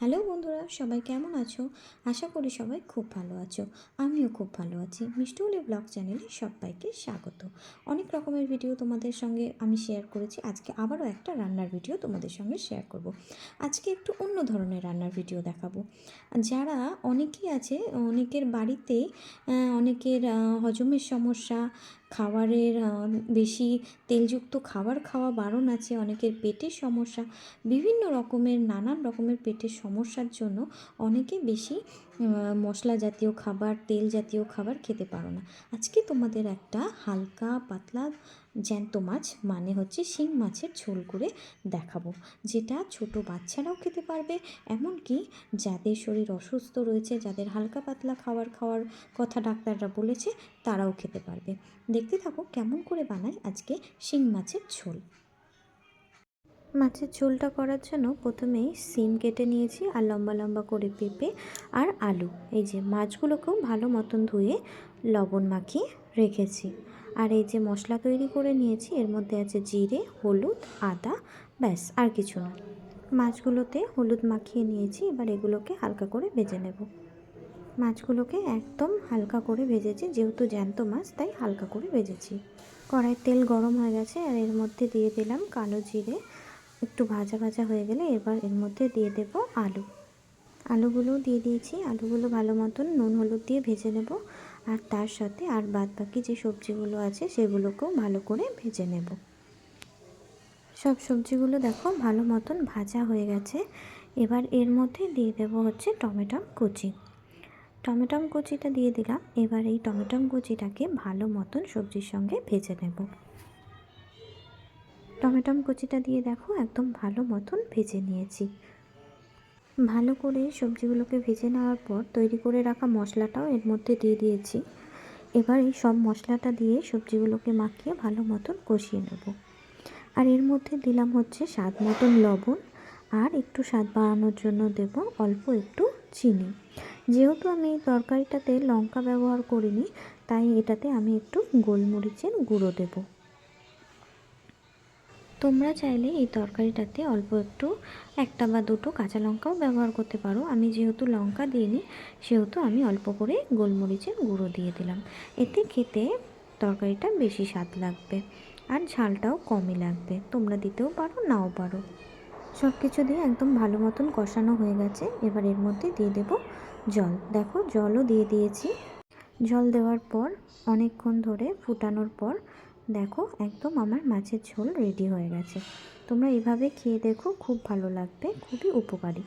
Hello বন্ধুরা, সবাই কেমন আছো? আশা করি সবাই খুব ভালো আছো। আমিও খুব ভালো আছি। মিষ্টুলি ব্লগ চ্যানেলে সবাইকে স্বাগত। অনেক রকমের ভিডিও তোমাদের সঙ্গে আমি শেয়ার করেছি। আজকে আবারও একটা রান্নার ভিডিও তোমাদের সঙ্গে শেয়ার করব। আজকে একটু অন্য ধরনের রান্নার ভিডিও দেখাবো। যারা অনেকেই আছে, অনেকের বাড়িতে অনেকের হজমের সমস্যা, খাবারের বেশি তেলযুক্ত খাবার খাওয়া বারণ আছে, অনেকের পেটের সমস্যা, বিভিন্ন রকমের নানান রকমের পেটের সমস্যার জন্য অনেকে বেশি মশলা জাতীয় খাবার, তেল জাতীয় খাবার খেতে পারো না। আজকে তোমাদের একটা হালকা পাতলা জ্যান্ত মাছ মানে হচ্ছে শিং মাছের ঝোল করে দেখাবো, যেটা ছোট বাচ্চারাও খেতে পারবে, এমনকি যাদের শরীর অসুস্থ রয়েছে, যাদের হালকা পাতলা খাওয়ার কথা ডাক্তাররা বলেছে, তারাও খেতে পারবে। দেখতে থাকো কেমন করে বানাই আজকে শিং মাছের ঝোল। মাছের ঝোলটা করার জন্য প্রথমেই সিম কেটে নিয়েছি, আর লম্বা লম্বা করে পেঁপে আর আলু। এই যে মাছগুলোকেও ভালো মতন ধুয়ে লবণ মাখিয়ে রেখেছি। আর এই যে মশলা তৈরি করে নিয়েছি, এর মধ্যে আছে জিরে, হলুদ, আদা, ব্যাস আর কিছু না। মাছগুলোতে হলুদ মাখিয়ে নিয়েছি, এবার এগুলোকে হালকা করে ভেজে নেব। মাছগুলোকে একদম হালকা করে ভেজেছি, যেহেতু জ্যান্ত মাছ তাই হালকা করে ভেজেছি। কড়াইয়ের তেল গরম হয়ে গেছে, আর এর মধ্যে দিয়ে দিলাম কালো জিরে। একটু ভাজা ভাজা হয়ে গেলে এবার এর মধ্যে দিয়ে দেব আলুগুলো দিয়ে দিয়েছি। আলুগুলো ভালো মতন নুন হলুদ দিয়ে ভেজে নেব, আর তার সাথে আর বাদ বাকি যে সবজিগুলো আছে সেগুলোকেও ভালো করে ভেজে নেব। সব সবজিগুলো দেখো ভালো মতন ভাজা হয়ে গেছে। এবার এর মধ্যে দিয়ে দেব হচ্ছে টমেটো কুচিটা দিয়ে দিলাম। এবার এই টমেটো কুচিটাকে ভালো মতন সবজির সঙ্গে ভেজে নেব। টমেটো কুচিটা দিয়ে দেখো একদম ভালো মতন ভেজে নিয়েছি। ভালো করে সবজিগুলোকে ভেজে নেওয়ার পর তৈরি করে রাখা মশলাটাও এর মধ্যে দিয়ে দিয়েছি। এবার এই সব মশলাটা দিয়ে সবজিগুলোকে মাখিয়ে ভালো মতন কষিয়ে নেব। আর এর মধ্যে দিলাম হচ্ছে স্বাদ মতন লবণ, আর একটু স্বাদ বাড়ানোর জন্য দেব অল্প একটু চিনি। যেহেতু আমি এই তরকারিটাতে লঙ্কা ব্যবহার করিনি, তাই এটাতে আমি একটু গোলমরিচের গুঁড়ো দেব। তোমরা চাইলে এই তরকারিটাতে অল্প একটু একটা বা দুটো কাঁচা লঙ্কাও ব্যবহার করতে পারো। আমি যেহেতু লঙ্কা দিইনি, সেহেতু আমি অল্প করে গোলমরিচের গুঁড়ো দিয়ে দিলাম। এতে খেতে তরকারিটা বেশি স্বাদ লাগবে, আর ঝালটাও কমই লাগবে। তোমরা দিতেও পারো, নাও পারো। সব কিছু দিয়ে একদম ভালো মতন কষানো হয়ে গেছে। এবার এর মধ্যে দিয়ে দেব জল। দেখো জলও দিয়ে দিয়েছি। জল দেওয়ার পর অনেকক্ষণ ধরে ফুটানোর পর দেখো একদম আমার মাছের ঝোল রেডি হয়ে গেছে। তোমরা এভাবে খেয়ে দেখো, খুব ভালো লাগবে, খুবই উপকারী।